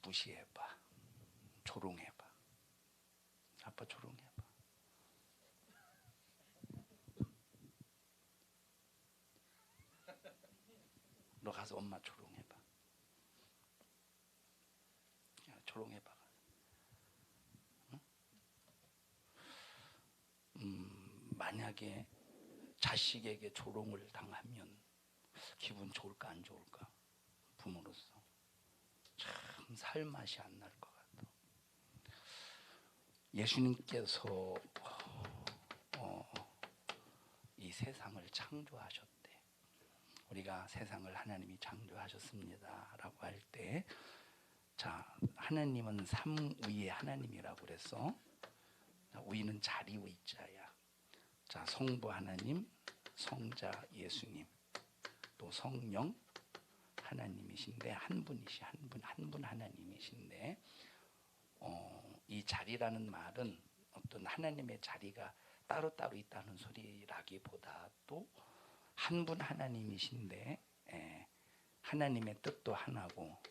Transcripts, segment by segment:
무시해봐. 조롱해봐. 아빠 조롱해봐. 너 가서 엄마 조롱해봐. 야, 조롱해봐. 만약에 자식에게 조롱을 당하면 기분 좋을까 안 좋을까? 부모로서 참 살맛이 안 날 것 같아. 예수님께서 이 세상을 창조하셨대. 우리가 세상을 하나님이 창조하셨습니다 라고 할 때, 자, 하나님은 삼위의 하나님이라고 그랬어. 위는 자리 위자야. 자, 성부 하나님, 성자 예수님, 또 성령 하나님이신데, 한 분 하나님이신데, 이 자리라는 말은 어떤 하나님의 자리가 따로따로 있다는 소리라기보다도 한 분 하나님이신데, 하나님의 뜻도 하나고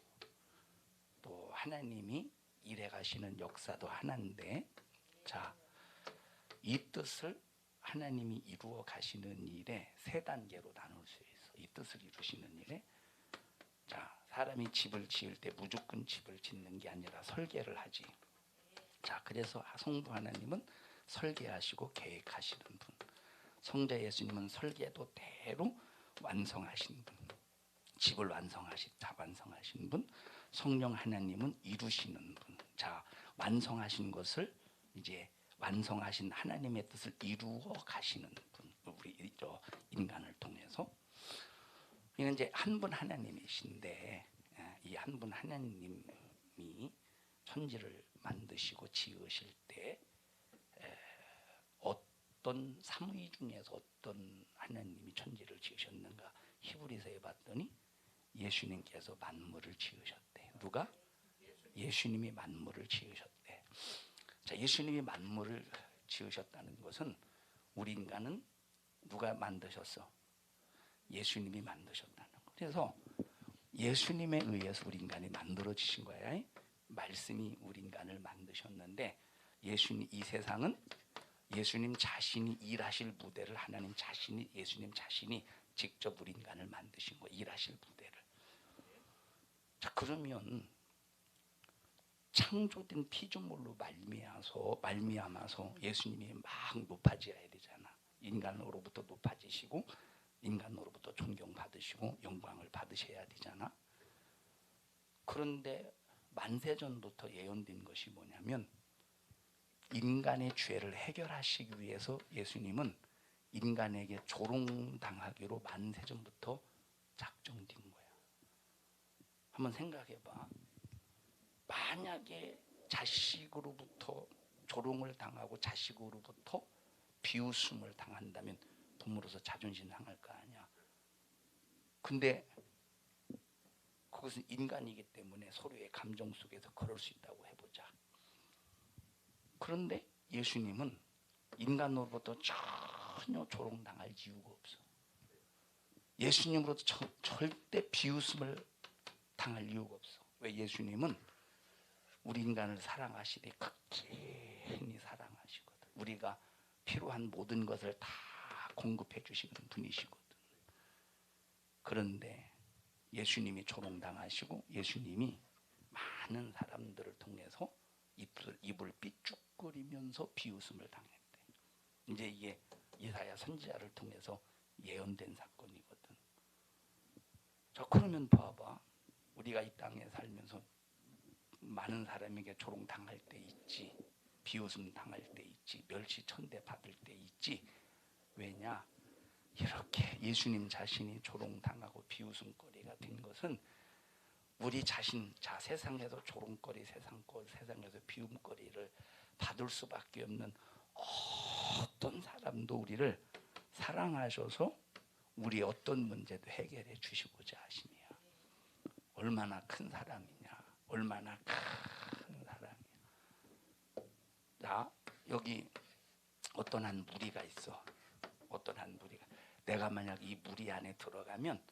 또 하나님이 일해 가시는 역사도 하나인데, 자, 이 뜻을 하나님이 이루어 가시는 일에 세 단계로 나눌 수 있어. 이 뜻을 이루시는 일에, 자, 사람이 집을 지을 때 무조건 집을 짓는 게 아니라 설계를 하지. 자, 그래서 성부 하나님은 설계하시고 계획하시는 분, 성자 예수님은 설계도 대로 완성하신 분, 집을 완성하신 분, 성령 하나님은 이루시는 분. 자, 완성하신 것을 이제 완성하신 하나님의 뜻을 이루어 가시는 분, 우리 인간을 통해서. 이는 이제 한 분 하나님이신데, 이 한 분 하나님이 천지를 만드시고 지으실 때 어떤 삼위 중에서 어떤 하나님이 천지를 지으셨는가? 히브리서에 봤더니 예수님께서 만물을 지으셨대. 누가? 예수님이 만물을 지으셨대. 자, 예수님이 만물을 지으셨다는 것은 우리 인간은 누가 만드셨어? 예수님이 만드셨다는 거. 그래서 예수님에 의해서 우리 인간이 만들어지신 거야. 말씀이 우리 인간을 만드셨는데, 이 세상은 예수님 자신이 일하실 무대를 예수님 자신이 직접 우리 인간을 만드신 거예요. 일하실 무대를. 자, 그러면 창조된 피조물로 말미암아서 예수님이 막 높아져야 되잖아. 인간으로부터 높아지시고 인간으로부터 존경받으시고 영광을 받으셔야 되잖아. 그런데 만세전부터 예언된 것이 뭐냐면, 인간의 죄를 해결하시기 위해서 예수님은 인간에게 조롱당하기로 만세전부터 작정된 거야. 한번 생각해봐. 만약에 자식으로부터 조롱을 당하고 자식으로부터 비웃음을 당한다면 부모로서 자존심 상할 거 아니야. 근데 그것은 인간이기 때문에 서로의 감정 속에서 그럴 수 있다고 해보자. 그런데 예수님은 인간으로부터 전혀 조롱당할 이유가 없어. 예수님으로부터 절대 비웃음을 당할 이유가 없어. 왜? 예수님은 우리 인간을 사랑하시되 극진히 사랑하시거든. 우리가 필요한 모든 것을 다 공급해 주시는 분이시거든. 그런데 예수님이 조롱당하시고 예수님이 많은 사람들을 통해서 입을 삐죽거리면서 비웃음을 당했대. 이제 이게 이사야 선지자를 통해서 예언된 사건이거든. 자, 그러면 봐봐. 우리가 이 땅에 살면서 많은 사람에게 조롱당할 때 있지, 비웃음 당할 때 있지, 멸시천대 받을 때 있지. 왜냐? 이렇게 예수님 자신이 조롱당하고 비웃음거리가 된 것은 우리 자신, 세상에서 조롱거리, 세상에서 비웃음거리를 받을 수밖에 없는 어떤 사람도 우리를 사랑하셔서 우리 어떤 문제도 해결해 주시고자 하심이야. 얼마나 큰 사랑이냐, 얼마나 큰 사랑이야. 자, 여기 어떤 한 무리가 있어. 어떤 한 무리가. 내가 만약 이 무리 안에 들어가면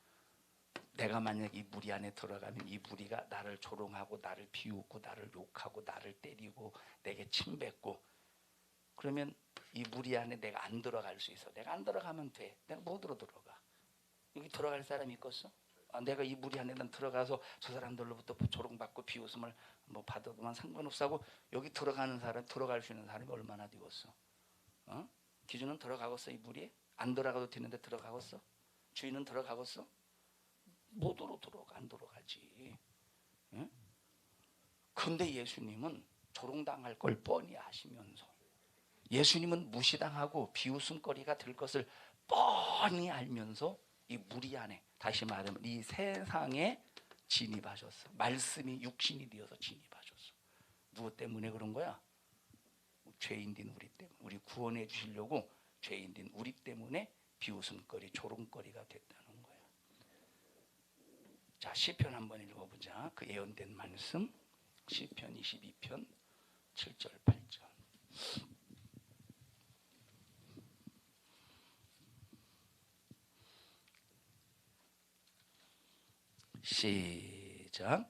내가 만약 이 무리 안에 들어가면 이 무리가 나를 조롱하고 나를 비웃고 나를 욕하고 나를 때리고 내게 침뱉고, 그러면 이 무리 안에 내가 안 들어갈 수 있어. 내가 안 들어가면 돼. 내가 못 들어가. 여기 들어갈 사람이 있겠어? 내가 이 무리 안에 들어가서 저 사람들로부터 조롱받고 비웃음을 뭐 받아도만 상관없어 하고 여기 들어가는 사람, 들어갈 수 있는 사람이 얼마나 되겠어? 기준은 들어가겠어? 이 무리에? 안 들어가도 되는데 들어가겠어? 주인은 들어가겠어? 못으로 들어가, 안 들어가지. 응? 근데 예수님은 조롱당할 걸 뻔히 아시면서, 예수님은 무시당하고 비웃음거리가 될 것을 뻔히 알면서 이 무리 안에, 다시 말하면 이 세상에 진입하셨어. 말씀이 육신이 되어서 진입하셨어. 누구 때문에 그런 거야? 죄인된 우리 때문에. 우리 구원해 주시려고 죄인된 우리 때문에 비웃음거리, 조롱거리가 됐다는 거야. 자, 시편 한번 읽어보자. 그 예언된 말씀, 시편 22편 7절 8절. 시작.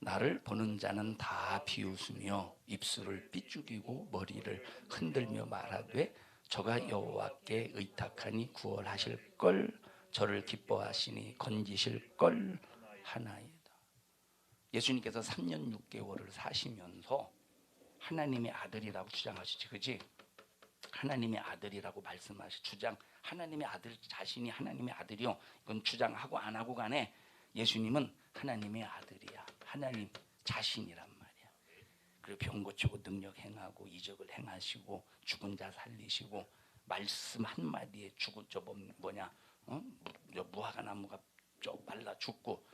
나를 보는 자는 다 비웃으며 입술을 삐죽이고 머리를 흔들며 말하되 저가 여호와께 의탁하니 구원하실 걸, 저를 기뻐하시니 건지실 걸 하나이다. 예수님께서 3년 6개월을 사시면서 하나님의 아들이라고 주장하시지, 그지? 하나님의 아들이라고 말씀하시 주장. 하나님의 아들 자신이 하나님의 아들이요. 이건 주장하고 안 하고 간에 예수님은 하나님의 아들이야. 하나님 자신이란 말이야. 그리고 병 고치고 능력 행하고 이적을 행하시고 죽은 자 살리시고 말씀 한마디에 죽은 저 뭐냐, 무화과 나무가 말라 죽고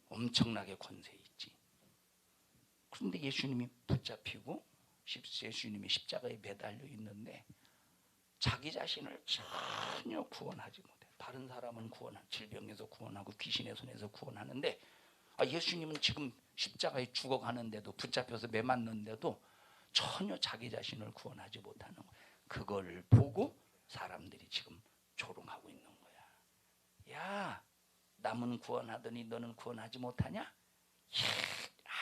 엄청나게 권세 있지. 그런데 예수님이 붙잡히고 예수님이 십자가에 매달려 있는데 자기 자신을 전혀 구원하지 못해. 다른 사람은 질병에서 구원하고 귀신의 손에서 구원하는데 예수님은 지금 십자가에 죽어가는데도, 붙잡혀서 매 맞는데도 전혀 자기 자신을 구원하지 못하는 거야. 그걸 보고 사람들이 지금 조롱하고 있는 거야. 야, 남은 구원하더니 너는 구원하지 못하냐? 야,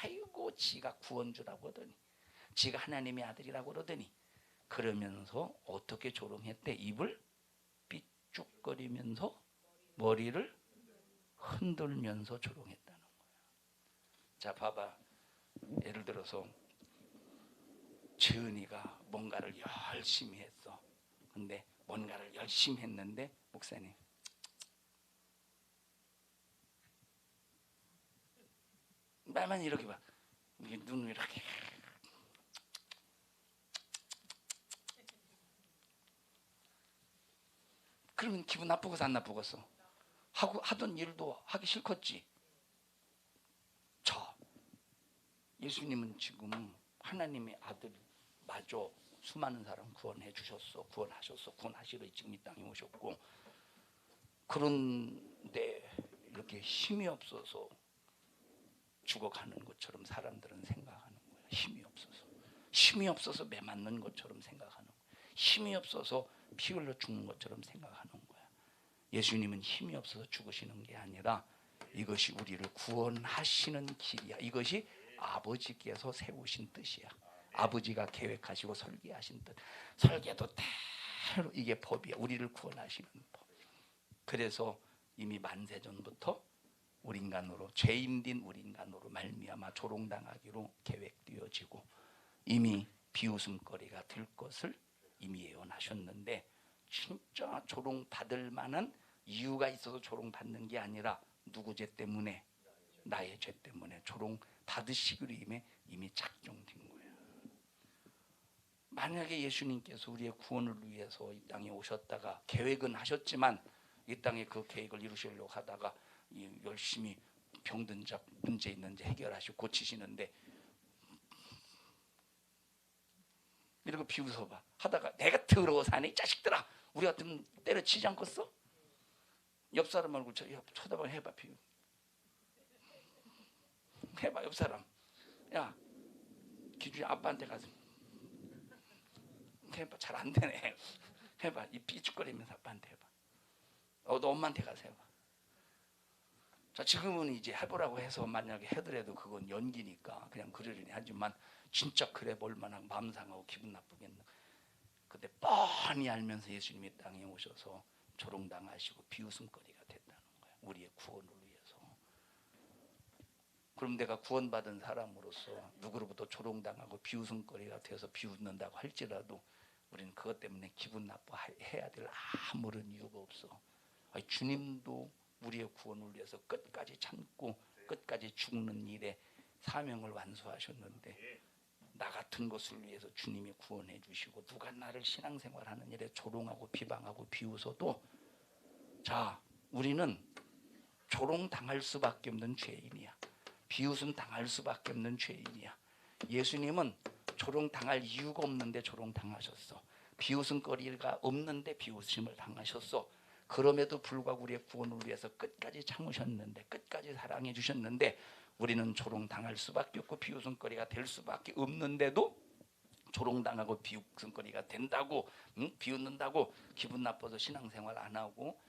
아이고, 지가 구원주라고 하더니, 지가 하나님의 아들이라고 그러더니, 그러면서 어떻게 조롱했대? 입을 삐죽거리면서 머리를 흔들면서 조롱했다는 거야. 자, 봐봐. 예를 들어서 재은이가 뭔가를 열심히 했어. 근데 뭔가를 열심히 했는데 목사님, 말만 이렇게 봐. 눈을 이렇게. 그러면 기분 나쁘겠어, 안 나쁘겠어? 하던 일도 하기 싫겠지. 자, 예수님은 지금 하나님의 아들 마저 수많은 사람 구원해 주셨어. 구원하셨어. 구원하시러 지금 이 땅에 오셨고, 그런데 이렇게 힘이 없어서 죽어가는 것처럼 사람들은 생각하는 거야. 힘이 없어서 매 맞는 것처럼 생각하는 거야. 힘이 없어서 피 흘러 죽는 것처럼 생각하는 거야. 예수님은 힘이 없어서 죽으시는 게 아니라 이것이 우리를 구원하시는 길이야. 이것이 아버지께서 세우신 뜻이야. 아버지가 계획하시고 설계하신 뜻. 설계도 대로 이게 법이야. 우리를 구원하시는 법. 그래서 이미 만세전부터 우리 인간으로, 죄인된 우리 인간으로 말미암아 조롱당하기로 계획되어지고 이미 비웃음거리가 될 것을 이미 예언하셨는데, 진짜 조롱받을 만한 이유가 있어서 조롱받는 게 아니라 누구 죄 때문에? 나의 죄 때문에 조롱받으시기로 이미 작정된 거예요. 만약에 예수님께서 우리의 구원을 위해서 이 땅에 오셨다가 계획은 하셨지만 이 땅에 그 계획을 이루시려고 하다가 열심히 병든 자, 문제 있는지 해결하시고 고치시는데 이러고 비웃어봐. 하다가 내가 더러워 사네 이 자식들아, 우리 같으면 때려치지 않겠어? 옆 사람 얼굴 쳐다봐. 해봐. 해봐. 옆 사람. 야, 기준이 아빠한테 가서 해봐. 잘 안 되네. 해봐. 이 삐죽거리면서 아빠한테 해봐. 너 엄마한테 가서 해봐. 자, 지금은 이제 해보라고 해서 만약에 해더라도 그건 연기니까 그냥 그러려니 하지만 진짜 그래 볼 만한 마음 상하고 기분 나쁘겠나. 근데 뻔히 알면서 예수님이 땅에 오셔서 조롱당하시고 비웃음거리가 됐다는 거예요. 우리의 구원을 위해서. 그럼 내가 구원받은 사람으로서 누구로부터 조롱당하고 비웃음거리가 돼서 비웃는다고 할지라도 우리는 그것 때문에 기분 나빠해야 될 아무런 이유가 없어. 아니, 주님도 우리의 구원을 위해서 끝까지 참고 끝까지 죽는 일에 사명을 완수하셨는데 나 같은 것을 위해서 주님이 구원해 주시고 누가 나를 신앙생활하는 일에 조롱하고 비방하고 비웃어도 자, 우리는 조롱당할 수밖에 없는 죄인이야. 비웃음 당할 수밖에 없는 죄인이야. 예수님은 조롱당할 이유가 없는데 조롱당하셨어. 비웃음거리가 없는데 비웃음을 당하셨어. 그럼에도 불구하고 우리의 구원을 위해서 끝까지 참으셨는데 끝까지 사랑해 주셨는데 우리는 조롱당할 수밖에 없고 비웃음거리가 될 수밖에 없는데도 조롱당하고 비웃음거리가 된다고 비웃는다고 기분 나빠서 신앙생활 안 하고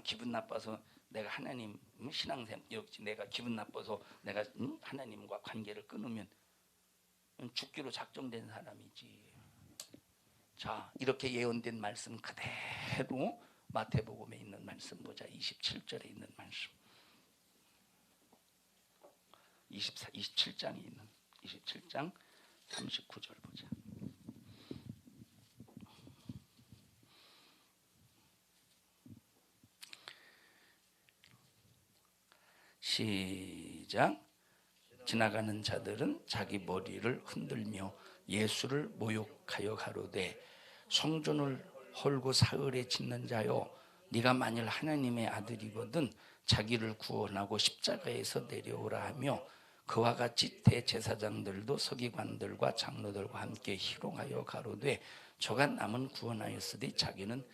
기분 나빠서 내가 하나님 신앙생활 내가 기분 나빠서 내가 하나님과 관계를 끊으면 죽기로 작정된 사람이지. 자, 이렇게 예언된 말씀 그대로 마태복음에 있는 말씀 보자. 27절에 있는 말씀. 27장에 있는 27장 39절 보자. 시작. 지나가는 자들은 자기 머리를 흔들며 예수를 모욕하여 가로되 성전을 헐고 사흘에 짓는 자여, 네가 만일 하나님의 아들이거든 자기를 구원하고 십자가에서 내려오라 하며 그와 같이 대제사장들도 서기관들과 장로들과 함께 희롱하여 가로되 저가 남은 구원하였으되 자기는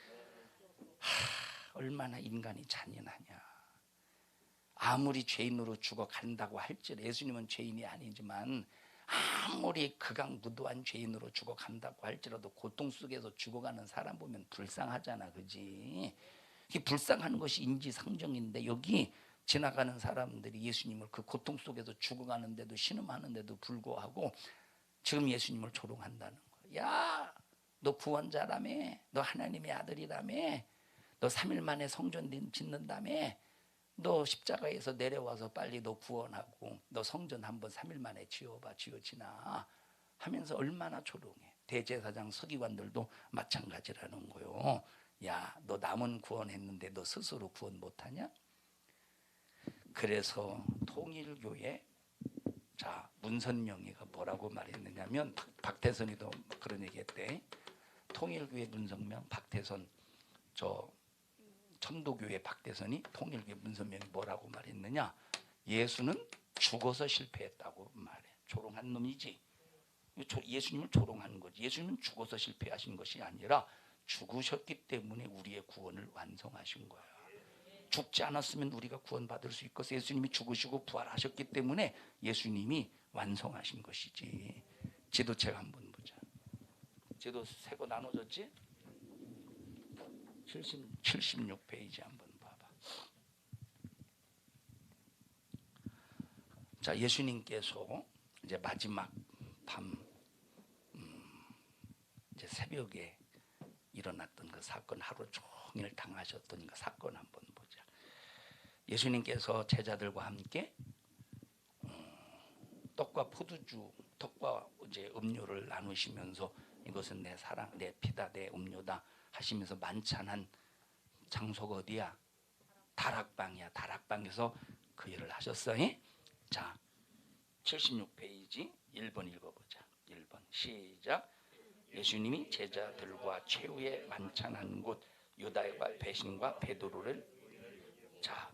얼마나 인간이 잔인하냐. 아무리 죄인으로 죽어간다고 할지라도 예수님은 죄인이 아니지만 아무리 극악무도한 죄인으로 죽어간다고 할지라도 고통 속에서 죽어가는 사람 보면 불쌍하잖아, 그지? 불쌍한 것이 인지상정인데 여기 지나가는 사람들이 예수님을 그 고통 속에서 죽어가는데도 신음하는데도 불구하고 지금 예수님을 조롱한다는 거야. 야, 너 구원자라며, 너 하나님의 아들이라며, 너 3일 만에 성전 짓는다며, 너 십자가에서 내려와서 빨리 너 구원하고 너 성전 한번 3일 만에 지어봐, 지어지나 하면서 얼마나 조롱해. 대제사장 서기관들도 마찬가지라는 거요. 야, 너 남은 구원했는데 너 스스로 구원 못하냐? 그래서 통일교회 자 문선명이가 뭐라고 말했느냐면 박태선이도 그런 얘기했대. 통일교회 문선명, 박태선 저 천도교회 박대선이 통일교회 문선명이 뭐라고 말했느냐? 예수는 죽어서 실패했다고 말해. 조롱한 놈이지. 예수님을 조롱하는 거지. 예수님은 죽어서 실패하신 것이 아니라 죽으셨기 때문에 우리의 구원을 완성하신 거야. 죽지 않았으면 우리가 구원받을 수 있고 예수님이 죽으시고 부활하셨기 때문에 예수님이 완성하신 것이지. 지도책 한번 보자. 지도 새 거 나눠졌지? 76페이지 한번 봐봐. 자, 예수님께서 이제 마지막 밤 이제 새벽에 일어났던 그 사건, 하루 종일 당하셨던 그 사건 한번 보자. 예수님께서 제자들과 함께 떡과 포도주, 떡과 이제 음료를 나누시면서 이것은 내 사랑, 내 피다, 내 음료다 하시면서 만찬한 장소가 어디야? 다락방이야. 다락방에서 그 일을 하셨어요. 자, 76페이지 1번 읽어보자. 1번 시작. 예수님이 제자들과 최후의 만찬한 곳 유다의 배신과 베드로를 자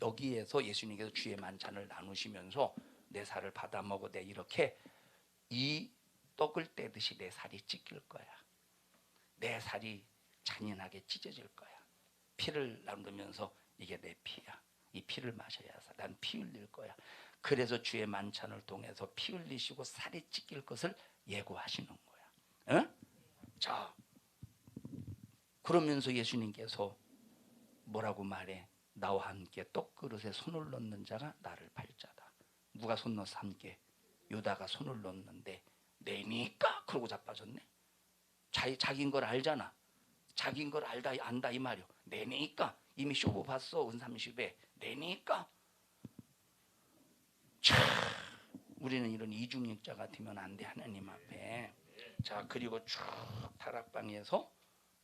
여기에서 예수님께서 주의 만찬을 나누시면서 내 살을 받아 먹으되 이렇게 이 떡을 떼듯이 내 살이 찢길 거야. 내 살이 잔인하게 찢어질 거야. 피를 나누면서 이게 내 피야. 이 피를 마셔야 난 피 흘릴 거야. 그래서 주의 만찬을 통해서 피 흘리시고 살이 찢길 것을 예고하시는 거야. 응? 자, 그러면서 예수님께서 뭐라고 말해? 나와 함께 떡그릇에 손을 넣는 자가 나를 팔자다. 누가 손 넣어서 함께? 유다가 손을 넣는데 내니까 그러고 자빠졌네. 자기인 걸 알잖아. 자기인 걸 안다 이 말이요. 내니까 이미 쇼부 봤어. 은30에 내니까. 참 우리는 이런 이중역자 같으면 안 돼. 하나님 앞에. 자, 그리고 쭉 다락방에서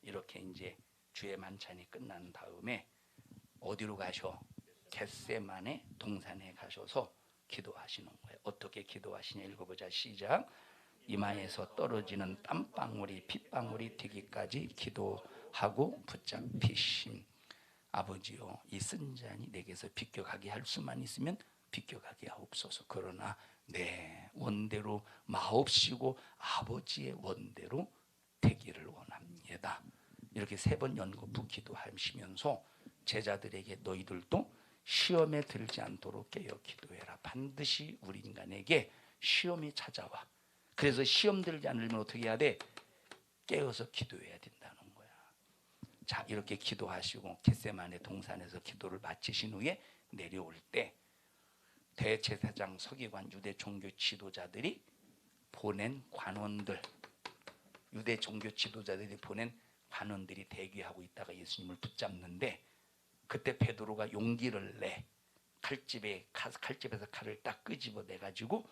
이렇게 이제 주의 만찬이 끝난 다음에 어디로 가셔? 겟세마네 동산에 가셔서 기도하시는 거예요. 어떻게 기도하시냐 읽어보자. 시작. 이마에서 떨어지는 땀방울이 핏방울이 되기까지 기도하고 붙잡히심. 아버지요, 이 쓴 잔이 내게서 비껴가게 할 수만 있으면 비껴가게 하옵소서. 그러나 내 원대로 마옵시고 아버지의 원대로 되기를 원합니다. 이렇게 3번 연거푸 기도하시면서 제자들에게 너희들도 시험에 들지 않도록 깨어 기도해라. 반드시 우리 인간에게 시험이 찾아와. 그래서 시험 들지 않으면 어떻게 해야 돼? 깨어서 기도해야 된다는 거야. 자, 이렇게 기도하시고 겟세마네 동산에서 기도를 마치신 후에 내려올 때 대제사장 서기관 유대 종교 지도자들이 보낸 관원들, 유대 종교 지도자들이 보낸 관원들이 대기하고 있다가 예수님을 붙잡는데 그때 베드로가 용기를 내 칼집에서 칼을 딱 끄집어내 가지고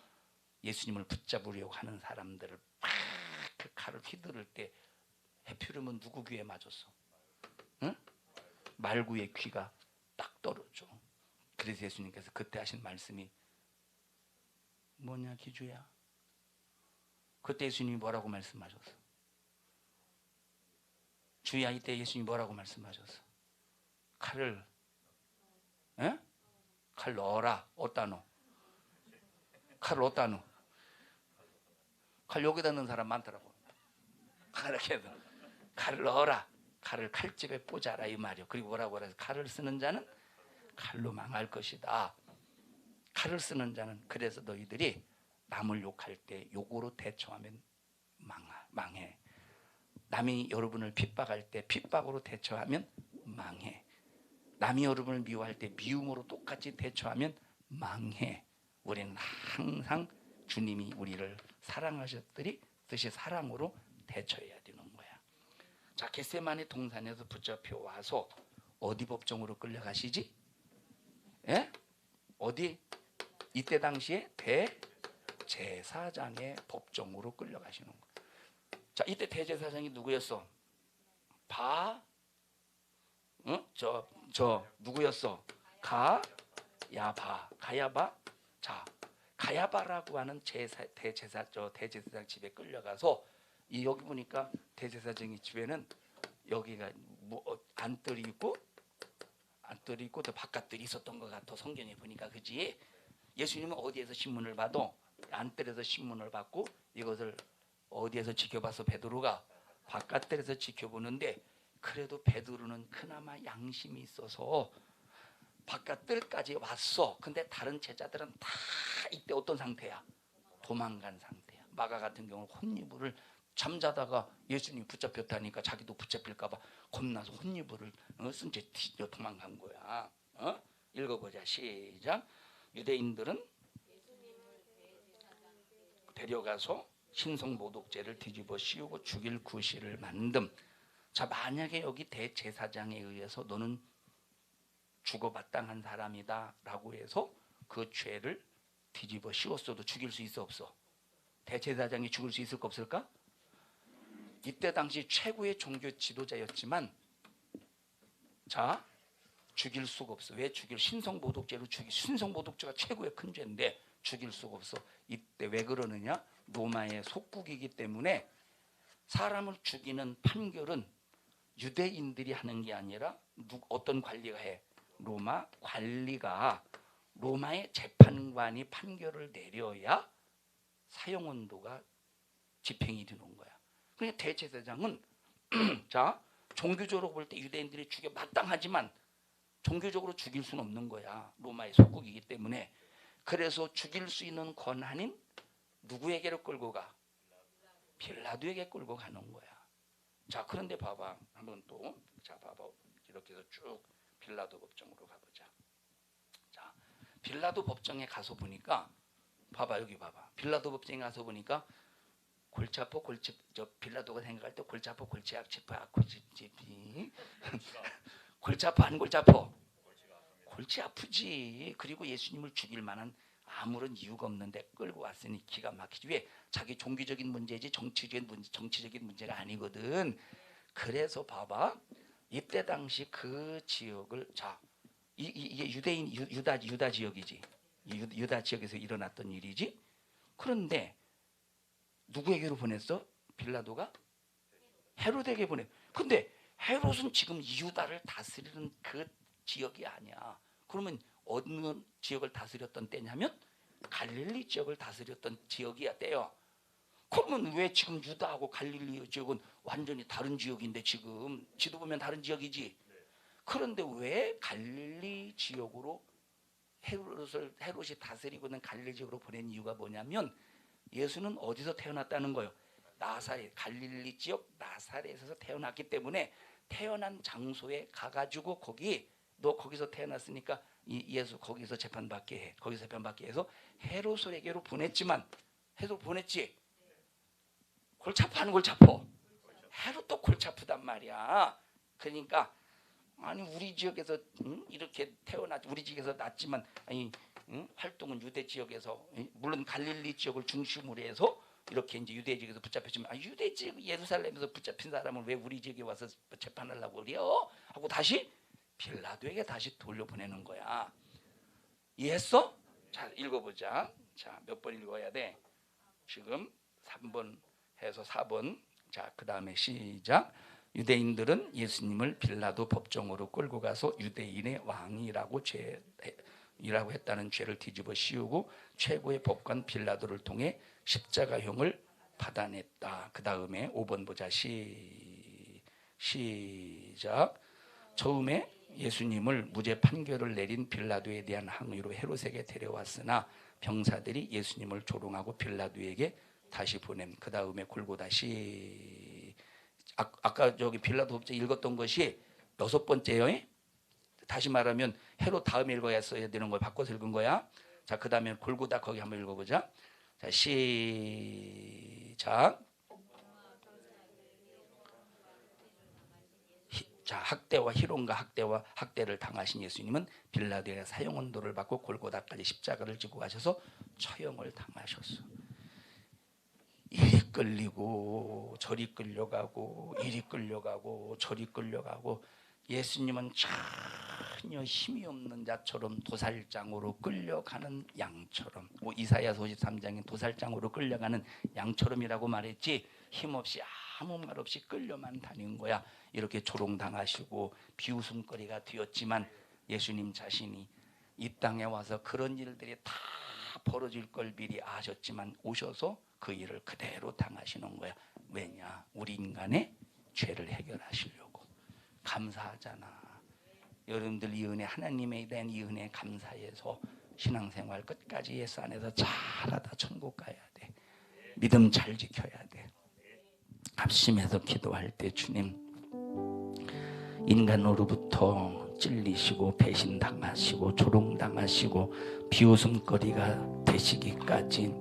예수님을 붙잡으려고 하는 사람들을 막 그 칼을 휘두를 때 해피름은 누구 귀에 맞았어? 응? 말구의 귀가 딱 떨어져. 그래서 예수님께서 그때 하신 말씀이 뭐냐 기주야? 그때 예수님이 뭐라고 말씀하셨어? 주야, 이때 예수님이 뭐라고 말씀하셨어? 칼을 에? 칼 넣어라. 어디다 넣어? 칼을 어디다 넣어? 칼 여기다 넣는 사람 많더라고. 이렇게 해서 칼을 넣어라. 칼을 칼집에 꽂아라 이 말이요. 그리고 뭐라고 그래서 칼을 쓰는 자는 칼로 망할 것이다. 칼을 쓰는 자는 그래서 너희들이 남을 욕할 때 욕으로 대처하면 망해. 남이 여러분을 핍박할 때 핍박으로 대처하면 망해. 남이 여러분을 미워할 때 미움으로 똑같이 대처하면 망해. 우리는 항상 주님이 우리를 사랑하셨더니 뜻이 사랑으로 대처해야 되는 거야. 자, 겟세마네 동산에서 붙잡혀 와서 어디 법정으로 끌려가시지? 예? 어디? 이때 당시에 대제사장의 법정으로 끌려가시는 거야. 자, 이때 대제사장이 누구였어? 응? 저 누구였어? 가야바. 자, 가야바라고 하는 대제사장 집에 끌려가서 여기 보니까 대제사장의 집에는 여기가 안뜰이 있고 또 바깥뜰이 있었던 것 같아. 성경에 보니까 그지? 예수님은 어디에서 신문을 봐도 안뜰에서 신문을 받고 이것을 어디에서 지켜봐서 베드로가 바깥뜰에서 지켜보는데 그래도 베드로는 그나마 양심이 있어서 바깥뜰까지 왔어. 근데 다른 제자들은 다 이때 어떤 상태야? 도망간 상태야. 마가 같은 경우는 혼이불을 잠자다가 예수님이 붙잡혔다니까 자기도 붙잡힐까봐 겁나서 혼이불을 쓴 채 도망간 거야. 읽어보자. 시작. 유대인들은 데려가서 신성모독죄를 뒤집어 씌우고 죽일 구실을 만듦. 자, 만약에 여기 대제사장에 의해서 너는 죽어마땅한 사람이다 라고 해서 그 죄를 뒤집어 씌웠어도 죽일 수 있어 없어? 대제사장이 죽을 수 있을까 없을까? 이때 당시 최고의 종교 지도자였지만 자, 죽일 수가 없어. 왜 신성모독죄로 신성모독죄가 최고의 큰 죄인데 죽일 수가 없어. 이때 왜 그러느냐? 로마의 속국이기 때문에 사람을 죽이는 판결은 유대인들이 하는 게 아니라 어떤 관리가 해? 로마 관리가, 로마의 재판관이 판결을 내려야 사형원도가 집행이 되는 거야. 그러니까 대제사장은 자, 종교적으로 볼 때 유대인들이 죽여 마땅하지만 종교적으로 죽일 수는 없는 거야. 로마의 속국이기 때문에. 그래서 죽일 수 있는 권한인 누구에게로 끌고 가? 빌라도에게 끌고 가는 거야. 자, 그런데 봐봐. 한번 또. 자, 봐봐. 이렇게 해서 쭉 빌라도 법정으로 가보자. 자, 빌라도 법정에 가서 보니까 봐봐, 여기 봐봐. 빌라도 법정에 가서 보니까 골치 아파, 저 빌라도가 생각할 때 골치 아파, 골치 아파, 골치 아파, 안 골치 아파? 골치 아프지. 그리고 예수님을 죽일 만한 아무런 이유가 없는데 끌고 왔으니 기가 막히지. 왜? 자기 종교적인 문제지 정치적인 문제가 아니거든. 그래서 봐봐, 이때 당시 그 지역을, 자, 이게 유다 지역이지. 유다 지역에서 일어났던 일이지. 그런데 누구에게로 보냈어? 빌라도가 헤롯에게 보내. 근데 헤롯은 지금 유다를 다스리는 그 지역이 아니야. 그러면 어느 지역을 다스렸던 때냐면 갈릴리 지역을 다스렸던 지역이야, 때요. 그러면 왜 지금 유다하고 갈릴리 지역은 완전히 다른 지역인데, 지금 지도 보면 다른 지역이지. 그런데 왜 갈릴리 지역으로 헤롯이 다스리고 있는 갈릴리 지역으로 보낸 이유가 뭐냐면, 예수는 어디서 태어났다는 거예요? 나사렛, 갈릴리 지역 나사렛에서 태어났기 때문에 태어난 장소에 가가지고 너 거기서 태어났으니까 예수 거기서 재판받게 해. 거기서 재판받게 해서 헤롯에게로 보냈지만, 헤롯 보냈지. 골치 아파, 안 골치 아파? 헤롯도 골치 아프단 말이야. 그러니까 아니, 우리 지역에서 이렇게 우리 지역에서 났지만, 활동은 유대 지역에서, 물론 갈릴리 지역을 중심으로 해서 이렇게 이제 유대 지역에서 붙잡혔지만, 유대 지역 예루살렘에서 붙잡힌 사람을 왜 우리 지역에 와서 재판하려고 그래요? 하고 다시 빌라도에게 다시 돌려보내는 거야. 이해했어? 자, 읽어보자. 자, 몇 번 읽어야 돼? 지금 3번 해서 4번. 자, 그 다음에 시작. 유대인들은 예수님을 빌라도 법정으로 끌고 가서 유대인의 왕이라고 했다는 죄를 뒤집어 씌우고 최고의 법관 빌라도를 통해 십자가형을 받아냈다. 그 다음에 5번 보자. 시작. 처음에 예수님을 무죄 판결을 내린 빌라도에 대한 항의로 헤롯에게 데려왔으나 병사들이 예수님을 조롱하고 빌라도에게 다시 보냄. 그 다음에 골고다. 아까 저기 빌라도 법정 읽었던 것이 6번째요. 다시 말하면 헤롯 다음에 읽어야 되는 걸 바꿔서 읽은 거야. 자, 그 다음에 골고다, 거기 한번 읽어보자. 자, 시작. 자, 학대와 희롱과 학대를 당하신 예수님은 빌라도의 사형언도를 받고 골고다까지 십자가를 지고 가셔서 처형을 당하셨어. 이리 끌리고 저리 끌려가고, 이리 끌려가고 저리 끌려가고, 예수님은 전혀 힘이 없는 자처럼 도살장으로 끌려가는 양처럼, 이사야서 53장에 도살장으로 끌려가는 양처럼이라고 말했지, 힘없이 아무 말 없이 끌려만 다닌 거야. 이렇게 조롱당하시고 비웃음거리가 되었지만 예수님 자신이 이 땅에 와서 그런 일들이 다 벌어질 걸 미리 아셨지만 오셔서 그 일을 그대로 당하시는 거야. 왜냐? 우리 인간의 죄를 해결하시려고. 감사하잖아. 여러분들 이 은혜, 하나님에 대한 이 은혜에 감사해서 신앙생활 끝까지 예수 안에서 잘하다 천국 가야 돼. 믿음 잘 지켜야 돼. 합심해서 기도할 때, 주님, 인간으로부터 찔리시고 배신당하시고 조롱당하시고 비웃음거리가 되시기까지,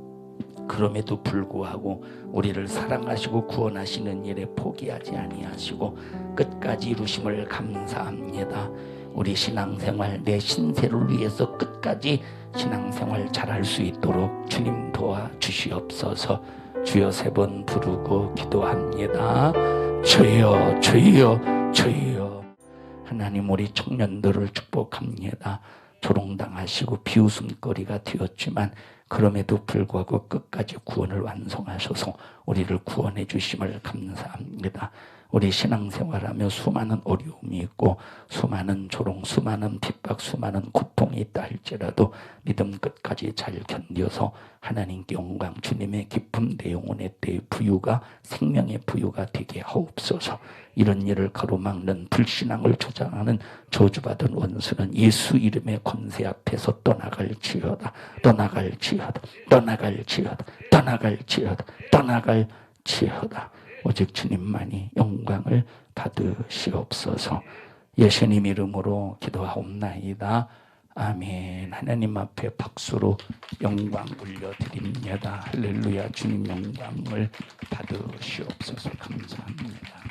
그럼에도 불구하고 우리를 사랑하시고 구원하시는 일에 포기하지 아니하시고 끝까지 이루심을 감사합니다. 우리 신앙생활, 내 신세를 위해서 끝까지 신앙생활 잘할 수 있도록 주님 도와주시옵소서. 주여 3번 부르고 기도합니다. 주여, 주여, 주여. 하나님, 우리 청년들을 축복합니다. 조롱당하시고 비웃음거리가 되었지만 그럼에도 불구하고 끝까지 구원을 완성하셔서 우리를 구원해 주심을 감사합니다. 우리 신앙생활하며 수많은 어려움이 있고 수많은 조롱, 수많은 핍박, 수많은 고통이 있다 할지라도 믿음 끝까지 잘 견뎌서 하나님께 영광, 주님의 기쁨, 내 영혼의 때의 부유가 생명의 부유가 되게 하옵소서. 이런 일을 가로막는 불신앙을 주장하는 저주받은 원수는 예수 이름의 권세 앞에서 떠나갈지어다. 떠나갈지어다. 떠나갈지어다. 떠나갈지어다. 떠나갈지어다. 오직 주님만이 영광을 받으시옵소서. 예수님 이름으로 기도하옵나이다. 아멘. 하나님 앞에 박수로 영광 올려드립니다. 할렐루야. 주님 영광을 받으시옵소서. 감사합니다.